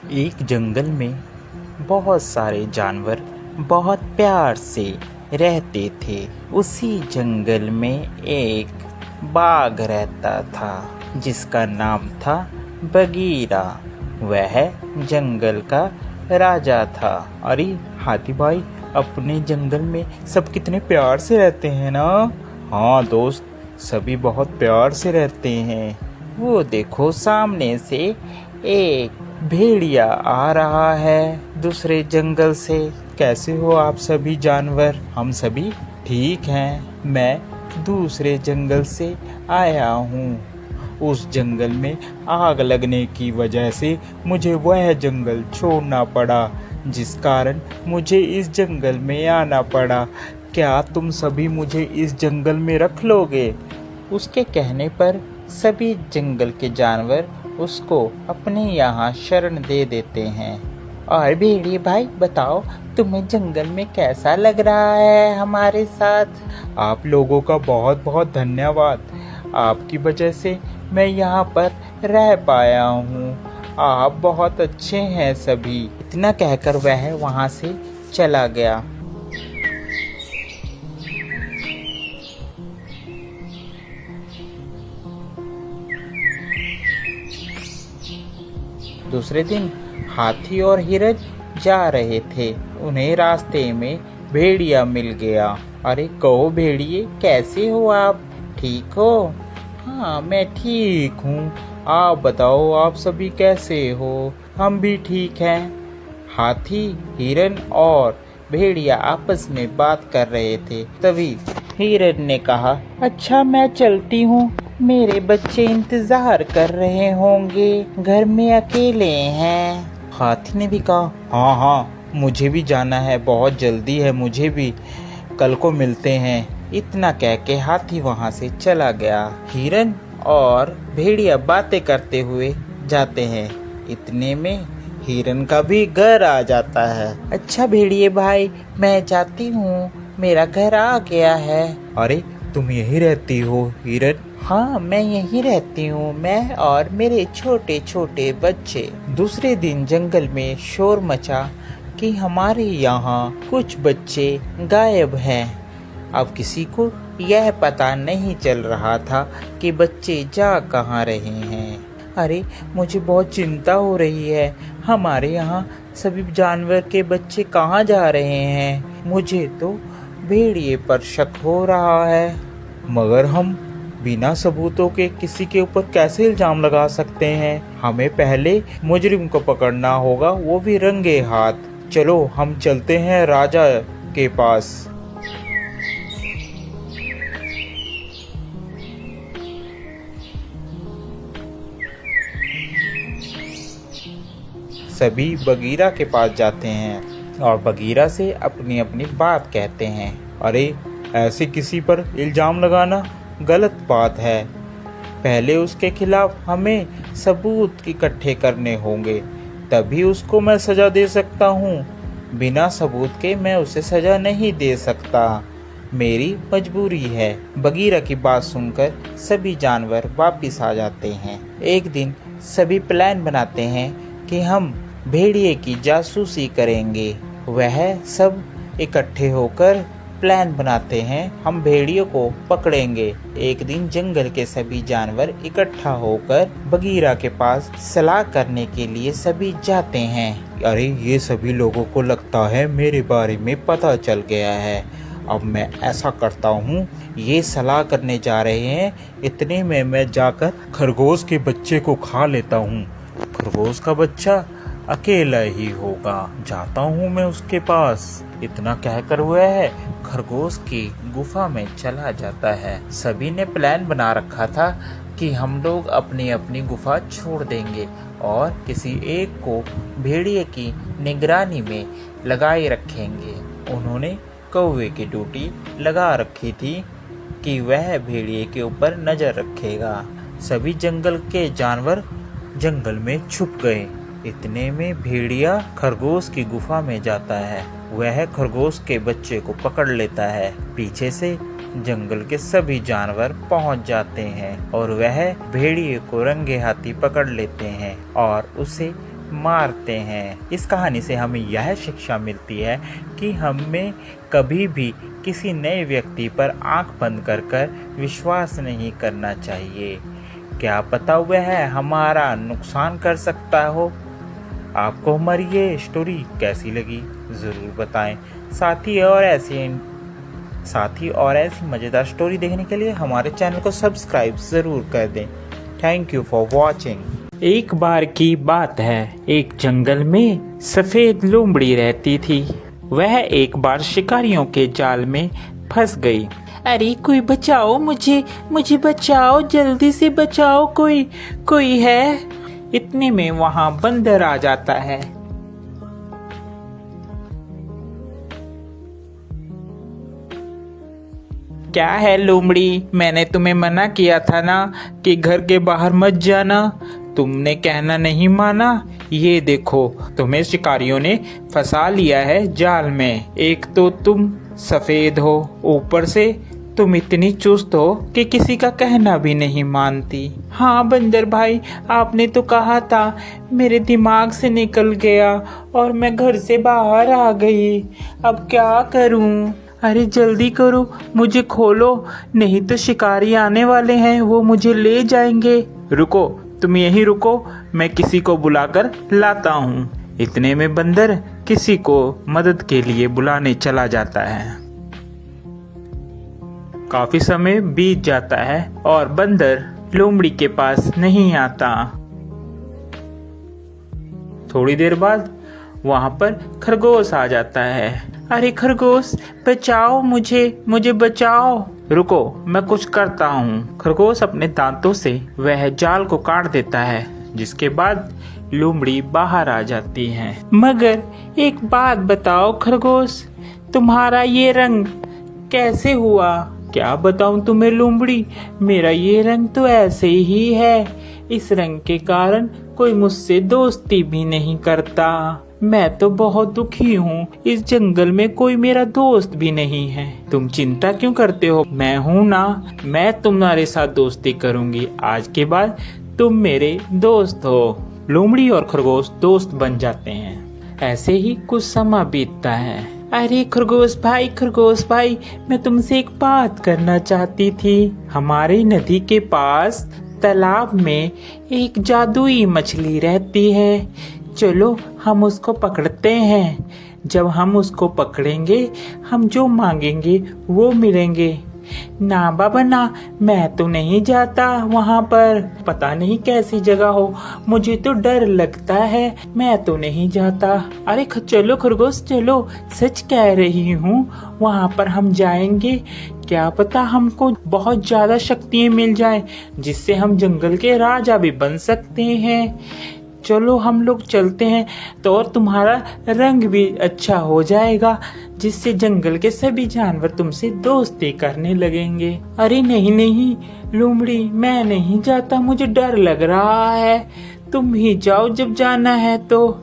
एक जंगल में बहुत सारे जानवर बहुत प्यार से रहते थे। उसी जंगल में एक बाघ रहता था जिसका नाम था बगीरा। वह जंगल का राजा था। अरे हाथी भाई, अपने जंगल में सब कितने प्यार से रहते हैं ना। हाँ दोस्त, सभी बहुत प्यार से रहते हैं। वो देखो, सामने से एक भेड़िया आ रहा है दूसरे जंगल से। कैसे हो आप सभी जानवर? हम सभी ठीक हैं। मैं दूसरे जंगल से आया हूँ। उस जंगल में आग लगने की वजह से मुझे वह जंगल छोड़ना पड़ा, जिस कारण मुझे इस जंगल में आना पड़ा। क्या तुम सभी मुझे इस जंगल में रख लोगे? उसके कहने पर सभी जंगल के जानवर उसको अपने यहाँ शरण दे देते हैं। और भेड़िए भाई बताओ, तुम्हें जंगल में कैसा लग रहा है हमारे साथ? आप लोगों का बहुत बहुत धन्यवाद। आपकी वजह से मैं यहाँ पर रह पाया हूँ। आप बहुत अच्छे हैं सभी। इतना कहकर वह वहाँ से चला गया। दूसरे दिन हाथी और हिरन जा रहे थे। उन्हें रास्ते में भेड़िया मिल गया। अरे कहो भेड़िए, कैसे हो आप? ठीक हो? हाँ मैं ठीक हूँ। आप बताओ, आप सभी कैसे हो? हम भी ठीक हैं। हाथी, हिरन और भेड़िया आपस में बात कर रहे थे। तभी हिरन ने कहा, अच्छा मैं चलती हूँ, मेरे बच्चे इंतजार कर रहे होंगे, घर में अकेले हैं। हाथी ने भी कहा, हाँ हाँ मुझे भी जाना है, बहुत जल्दी है मुझे भी, कल को मिलते हैं। इतना कह के हाथी वहाँ से चला गया। हिरन और भेड़िया बातें करते हुए जाते हैं। इतने में हिरन का भी घर आ जाता है। अच्छा भेड़िए भाई, मैं जाती हूँ, मेरा घर आ गया है। अरे तुम यहीं रहती हो हिरन? हाँ मैं यहीं रहती हूँ, मैं और मेरे छोटे छोटे बच्चे। दूसरे दिन जंगल में शोर मचा कि हमारे यहाँ कुछ बच्चे गायब हैं। अब किसी को यह पता नहीं चल रहा था कि बच्चे जा कहाँ रहे हैं। अरे मुझे बहुत चिंता हो रही है, हमारे यहाँ सभी जानवर के बच्चे कहाँ जा रहे हैं। मुझे तो भेड़िए पर शक हो रहा है। मगर हम बिना सबूतों के किसी के ऊपर कैसे इल्जाम लगा सकते हैं? हमें पहले मुजरिम को पकड़ना होगा, वो भी रंगे हाथ। चलो हम चलते हैं राजा के पास। सभी बगीरा के पास जाते हैं और बगीरा से अपनी अपनी बात कहते हैं। अरे ऐसे किसी पर इल्जाम लगाना गलत बात है। पहले उसके खिलाफ हमें सबूत इकट्ठे करने होंगे, तभी उसको मैं सजा दे सकता हूँ। बिना सबूत के मैं उसे सजा नहीं दे सकता, मेरी मजबूरी है। बगीरा की बात सुनकर सभी जानवर वापिस आ जाते हैं। एक दिन सभी प्लान बनाते हैं कि हम भेड़िए की जासूसी करेंगे। वह सब इकट्ठे होकर प्लान बनाते हैं, हम भेड़ियों को पकड़ेंगे। एक दिन जंगल के सभी जानवर इकट्ठा होकर बगीरा के पास सलाह करने के लिए सभी जाते हैं। अरे ये सभी लोगों को लगता है मेरे बारे में पता चल गया है। अब मैं ऐसा करता हूँ, ये सलाह करने जा रहे हैं, इतने में मैं जाकर खरगोश के बच्चे को खा लेता हूँ। खरगोश का बच्चा अकेला ही होगा, जाता हूँ मैं उसके पास। इतना कहकर वह खरगोश की गुफा में चला जाता है। सभी ने प्लान बना रखा था कि हम लोग अपनी अपनी गुफा छोड़ देंगे और किसी एक को भेड़िए की निगरानी में लगाए रखेंगे। उन्होंने कौवे की ड्यूटी लगा रखी थी कि वह भेड़िए के ऊपर नजर रखेगा। सभी जंगल के जानवर जंगल में छुप गए। इतने में भेड़िया खरगोश की गुफा में जाता है। वह खरगोश के बच्चे को पकड़ लेता है। पीछे से जंगल के सभी जानवर पहुंच जाते हैं और वह भेड़िए को रंगे हाथी पकड़ लेते हैं और उसे मारते हैं। इस कहानी से हमें यह शिक्षा मिलती है कि हमें कभी भी किसी नए व्यक्ति पर आंख बंद कर विश्वास नहीं करना चाहिए। क्या पता वह हमारा नुकसान कर सकता हो। आपको हमारी ये स्टोरी कैसी लगी ज़रूर बताएं। साथ ही और ऐसी मज़ेदार स्टोरी देखने के लिए हमारे चैनल को सब्सक्राइब ज़रूर कर दें। Thank you for watching. एक बार की बात है, एक जंगल में सफ़ेद लोमड़ी रहती थी। वह एक बार शिकारियों के जाल में फंस गई। अरे कोई बचाओ, मुझे बचाओ, जल्दी से बचाओ, कोई है। इतने में वहां बंदर आ जाता है। क्या है लोमड़ी, मैंने तुम्हें मना किया था ना कि घर के बाहर मत जाना, तुमने कहना नहीं माना। ये देखो तुम्हें शिकारियों ने फंसा लिया है जाल में। एक तो तुम सफेद हो, ऊपर से तुम इतनी चुस्त हो कि किसी का कहना भी नहीं मानती। हाँ बंदर भाई, आपने तो कहा था, मेरे दिमाग से निकल गया और मैं घर से बाहर आ गई। अब क्या करूं? अरे जल्दी करो, मुझे खोलो, नहीं तो शिकारी आने वाले हैं, वो मुझे ले जाएंगे। रुको, तुम यहीं रुको, मैं किसी को बुलाकर लाता हूँ। इतने में बंदर किसी को मदद के लिए बुलाने चला जाता है। काफी समय बीत जाता है और बंदर लोमड़ी के पास नहीं आता। थोड़ी देर बाद वहां पर खरगोश आ जाता है। अरे खरगोश बचाओ, मुझे बचाओ। रुको, मैं कुछ करता हूँ। खरगोश अपने दांतों से वह जाल को काट देता है, जिसके बाद लोमड़ी बाहर आ जाती है। मगर एक बात बताओ खरगोश, तुम्हारा ये रंग कैसे हुआ? क्या बताऊं तुम्हें लोमड़ी, मेरा ये रंग तो ऐसे ही है। इस रंग के कारण कोई मुझसे दोस्ती भी नहीं करता। मैं तो बहुत दुखी हूँ, इस जंगल में कोई मेरा दोस्त भी नहीं है। तुम चिंता क्यों करते हो, मैं हूँ ना, मैं तुम्हारे साथ दोस्ती करूँगी। आज के बाद तुम मेरे दोस्त हो। लोमड़ी और खरगोश दोस्त बन जाते हैं। ऐसे ही कुछ समय बीतता है। अरे खरगोश भाई, मैं तुमसे एक बात करना चाहती थी। हमारी नदी के पास तालाब में एक जादुई मछली रहती है, चलो हम उसको पकड़ते हैं। जब हम उसको पकड़ेंगे, हम जो मांगेंगे वो मिलेंगे। ना बाबा ना, मैं तो नहीं जाता वहाँ पर, पता नहीं कैसी जगह हो, मुझे तो डर लगता है, मैं तो नहीं जाता। अरे चलो खरगोश चलो, सच कह रही हूँ, वहाँ पर हम जाएंगे, क्या पता हमको बहुत ज्यादा शक्तियाँ मिल जाए, जिससे हम जंगल के राजा भी बन सकते हैं। चलो हम लोग चलते हैं, तो और तुम्हारा रंग भी अच्छा हो जाएगा, जिससे जंगल के सभी जानवर तुमसे दोस्ती करने लगेंगे। अरे नहीं लोमड़ी, मैं नहीं जाता, मुझे डर लग रहा है, तुम ही जाओ जब जाना है तो।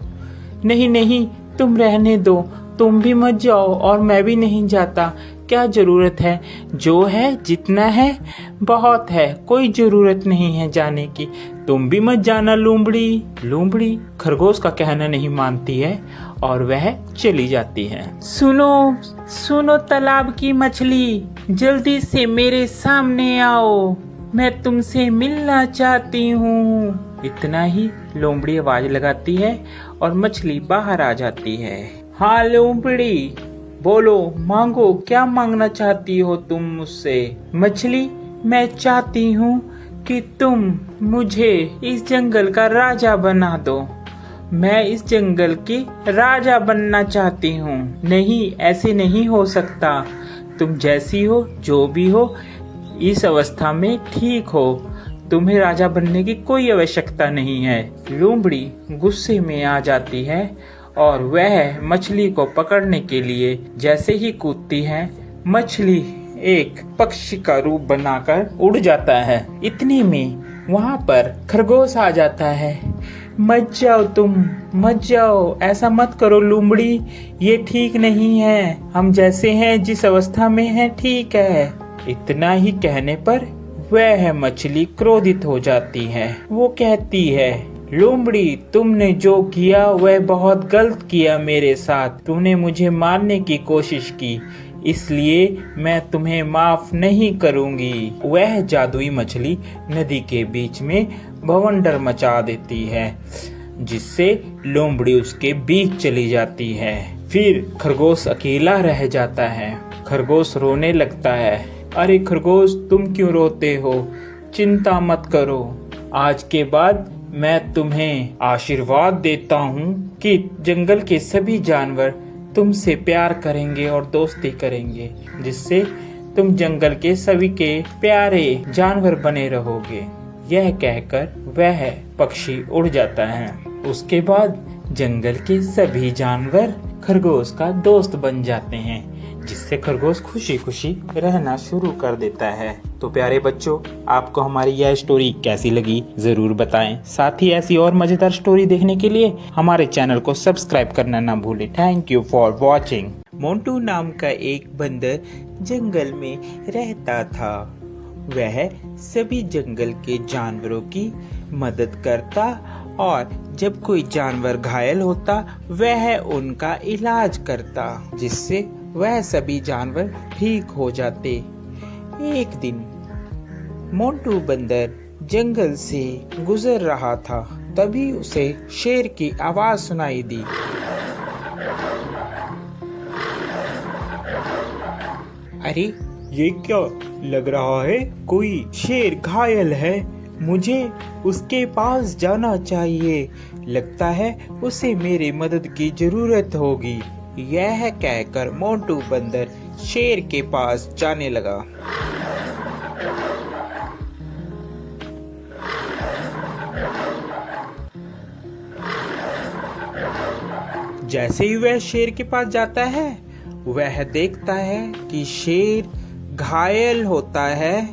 नहीं तुम रहने दो, तुम भी मत जाओ और मैं भी नहीं जाता। क्या जरूरत है, जो है जितना है बहुत है, कोई जरूरत नहीं है जाने की। तुम भी मत जाना लोमड़ी। लोमड़ी खरगोश का कहना नहीं मानती है और वह चली जाती है। सुनो तालाब की मछली, जल्दी से मेरे सामने आओ, मैं तुमसे मिलना चाहती हूँ। इतना ही लोमड़ी आवाज लगाती है और मछली बाहर आ जाती है। हाँ लोमड़ी, बोलो, मांगो, क्या मांगना चाहती हो तुम मुझसे? मछली, मैं चाहती हूँ कि तुम मुझे इस जंगल का राजा बना दो। मैं इस जंगल की राजा बनना चाहती हूँ। नहीं, ऐसे नहीं हो सकता। तुम जैसी हो, जो भी हो, इस अवस्था में ठीक हो। तुम्हें राजा बनने की कोई आवश्यकता नहीं है। लोमड़ी गुस्से में आ जाती है और वह मछली को पकड़ने के लिए जैसे ही कूदती है, मछली एक पक्षी का रूप बनाकर उड़ जाता है। इतने में वहाँ पर खरगोश आ जाता है। मत जाओ तुम, मत जाओ, ऐसा मत करो लोमड़ी, ये ठीक नहीं है, हम जैसे हैं, जिस अवस्था में हैं, ठीक है। इतना ही कहने पर वह मछली क्रोधित हो जाती है। वो कहती है, लोमड़ी, तुमने जो किया वह बहुत गलत किया मेरे साथ। तुमने मुझे मारने की कोशिश की, इसलिए मैं तुम्हें माफ नहीं करूंगी। वह जादुई मछली नदी के बीच में बवंडर मचा देती है, जिससे लोमड़ी उसके बीच चली जाती है। फिर खरगोश अकेला रह जाता है। खरगोश रोने लगता है। अरे खरगोश, तुम क्यों रोते हो? चिंता मत करो, आज के बाद मैं तुम्हें आशीर्वाद देता हूँ कि जंगल के सभी जानवर तुमसे प्यार करेंगे और दोस्ती करेंगे, जिससे तुम जंगल के सभी के प्यारे जानवर बने रहोगे। यह कहकर वह पक्षी उड़ जाता है। उसके बाद जंगल के सभी जानवर खरगोश का दोस्त बन जाते हैं, जिससे खरगोश खुशी खुशी रहना शुरू कर देता है। तो प्यारे बच्चों, आपको हमारी यह स्टोरी कैसी लगी जरूर बताएं। साथ ही ऐसी और मजेदार स्टोरी देखने के लिए हमारे चैनल को सब्सक्राइब करना ना भूलें। Thank you for watching. Montu नाम का एक बंदर जंगल में रहता था। वह सभी जंगल के जानवरों की मदद करता और जब कोई जानवर घायल होता वह उनका इलाज करता, जिससे वह सभी जानवर ठीक हो जाते। एक दिन मोंटू बंदर जंगल से गुजर रहा था, तभी उसे शेर की आवाज सुनाई दी। अरे ये क्या लग रहा है? कोई शेर घायल है, मुझे उसके पास जाना चाहिए। लगता है उसे मेरी मदद की जरूरत होगी। यह कहकर मोंटू बंदर शेर के पास जाने लगा। जैसे ही वह शेर के पास जाता है, वह देखता है कि शेर घायल होता है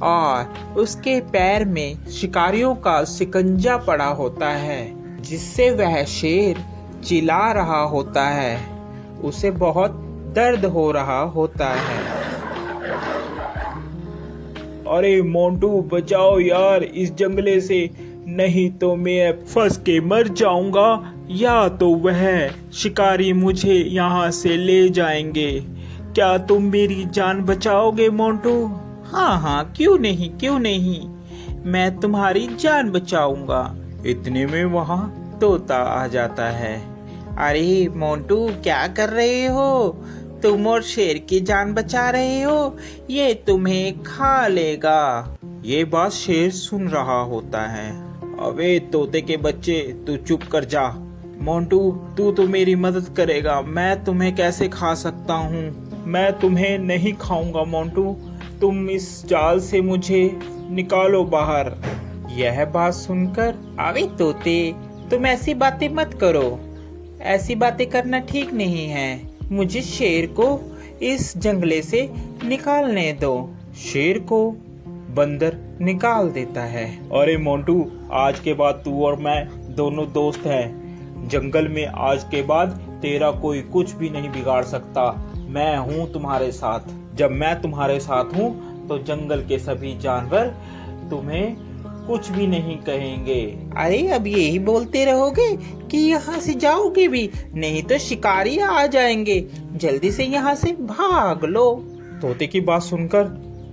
और उसके पैर में शिकारियों का शिकंजा पड़ा होता है, जिससे वह शेर चिल्ला रहा होता है। उसे बहुत दर्द हो रहा होता है। अरे मोंटू, बचाओ यार इस जंगले से, नहीं तो मैं फंस के मर जाऊंगा, या तो वह शिकारी मुझे यहाँ से ले जाएंगे। क्या तुम मेरी जान बचाओगे मोंटू? हाँ हाँ, क्यों नहीं, मैं तुम्हारी जान बचाऊंगा। इतने में वहाँ तोता आ जाता है। अरे मोंटू, क्या कर रहे हो? तुम और शेर की जान बचा रहे हो, ये तुम्हें खा लेगा। ये बात शेर सुन रहा होता है। अबे तोते के बच्चे, तू चुप कर जा। मोंटू, तू तो मेरी मदद करेगा, मैं तुम्हें कैसे खा सकता हूँ? मैं तुम्हें नहीं खाऊंगा मोंटू, तुम इस जाल से मुझे निकालो बाहर। यह बात सुनकर, अबे तोते, तुम ऐसी बातें मत करो, ऐसी बातें करना ठीक नहीं है। मुझे शेर को इस जंगले से निकालने दो। शेर को बंदर निकाल देता है। अरे मोंटू, आज के बाद तू और मैं दोनों दोस्त हैं। जंगल में आज के बाद तेरा कोई कुछ भी नहीं बिगाड़ सकता। मैं हूँ तुम्हारे साथ। जब मैं तुम्हारे साथ हूँ तो जंगल के सभी जानवर तुम्हें कुछ भी नहीं कहेंगे। अरे अब यही बोलते रहोगे कि यहाँ से जाओगे भी, नहीं तो शिकारी आ जाएंगे। जल्दी से यहाँ से भाग लो। तोते की बात सुनकर,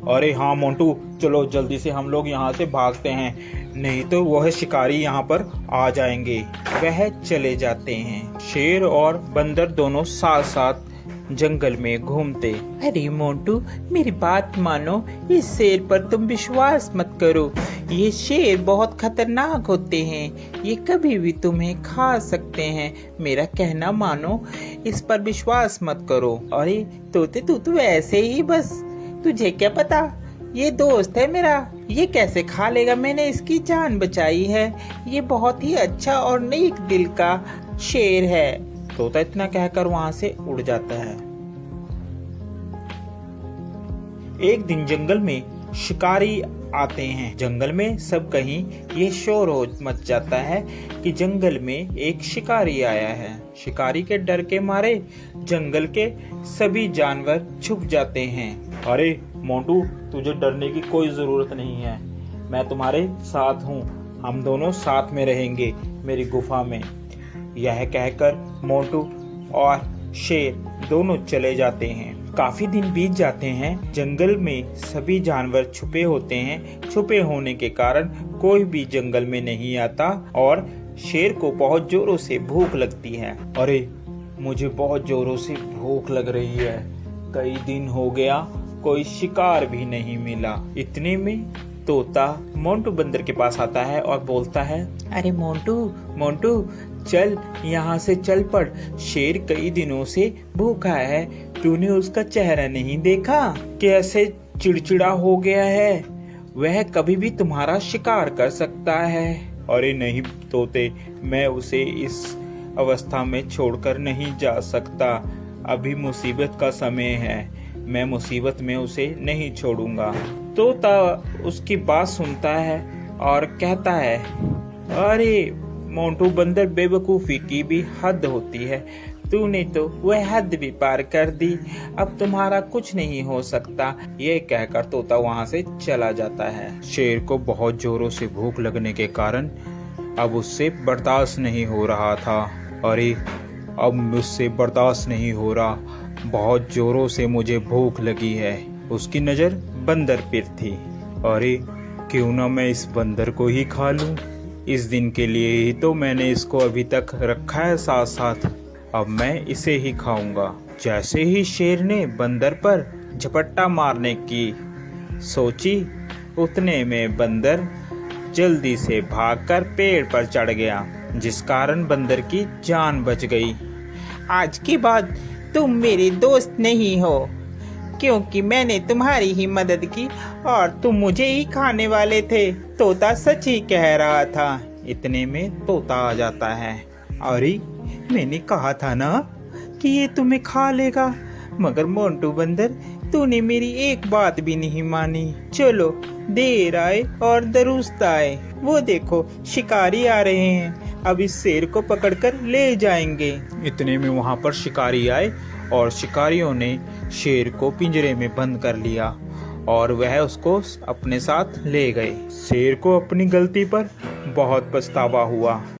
अरे हाँ मोंटू, चलो जल्दी से हम लोग यहाँ से भागते हैं, नहीं तो वह शिकारी यहाँ पर आ जाएंगे। वह चले जाते हैं। शेर और बंदर दोनों साथ साथ जंगल में घूमते। अरे मोंटू, मेरी बात मानो, इस शेर पर तुम विश्वास मत करो। ये शेर बहुत खतरनाक होते हैं, ये कभी भी तुम्हें खा सकते हैं। मेरा कहना मानो, इस पर विश्वास मत करो। अरे तोते, तू तो ऐसे ही बस, तुझे क्या पता, ये दोस्त है मेरा, ये कैसे खा लेगा? मैंने इसकी जान बचाई है। ये बहुत ही अच्छा और नेक दिल का शेर है। तोता इतना कहकर वहां से उड़ जाता है। एक दिन जंगल में शिकारी आते हैं। जंगल में सब कहीं ये शोर हो मच जाता है कि जंगल में एक शिकारी आया है। शिकारी के डर के मारे जंगल के सभी जानवर छुप जाते हैं। अरे मोंटू, तुझे डरने की कोई जरूरत नहीं है, मैं तुम्हारे साथ हूँ। हम दोनों साथ में रहेंगे मेरी गुफा में। यह कहकर मोंटू और शेर दोनों चले जाते हैं। काफी दिन बीत जाते हैं। जंगल में सभी जानवर छुपे होते हैं। छुपे होने के कारण कोई भी जंगल में नहीं आता और शेर को बहुत जोरों से भूख लगती है। अरे मुझे बहुत जोरों से भूख लग रही है, कई दिन हो गया कोई शिकार भी नहीं मिला। इतने में तोता मोंटू बंदर के पास आता है और बोलता है, अरे मोंटू मोंटू चल यहाँ से चल पड़, शेर कई दिनों से भूखा है। तूने उसका चेहरा नहीं देखा, कैसे चिड़चिड़ा हो गया है, वह कभी भी तुम्हारा शिकार कर सकता है। अरे नहीं तोते, मैं उसे इस अवस्था में छोड़कर नहीं जा सकता, अभी मुसीबत का समय है, मैं मुसीबत में उसे नहीं छोड़ूंगा। तोता उसकी बात सुनता है और कहता है, अरे मोंटू बंदर, बेवकूफी की भी हद होती है, तूने तो वह हद भी पार कर दी, अब तुम्हारा कुछ नहीं हो सकता। ये कहकर तोता वहाँ से चला जाता है। शेर को बहुत जोरों से भूख लगने के कारण अब उससे बर्दाश्त नहीं हो रहा था। अरे अब मुझसे बर्दाश्त नहीं हो रहा, बहुत जोरों से मुझे भूख लगी है। उसकी नज़र बंदर पर थी। अरे क्यों ना मैं इस बंदर को ही खा लूं, इस दिन के लिए ही तो मैंने इसको अभी तक रखा है साथ साथ, अब मैं इसे ही खाऊंगा। जैसे ही शेर ने बंदर पर झपट्टा मारने की सोची, उतने में बंदर जल्दी से भागकर पेड़ पर चढ़ गया, जिस कारण बंदर की जान बच गई। आज के बाद तुम मेरे दोस्त नहीं हो, क्योंकि मैंने तुम्हारी ही मदद की और तुम मुझे ही खाने वाले थे। तोता सच ही कह रहा था। इतने में तोता आ जाता है। अरे मैंने कहा था ना कि ये तुम्हें खा लेगा, मगर मोंटू बंदर तूने मेरी एक बात भी नहीं मानी। चलो देर आए और दुरुस्त आए, वो देखो शिकारी आ रहे हैं, अब इस शेर को पकड़कर ले जाएंगे। इतने में वहाँ पर शिकारी आए और शिकारियों ने शेर को पिंजरे में बंद कर लिया और वह उसको अपने साथ ले गए। शेर को अपनी गलती पर बहुत पछतावा हुआ।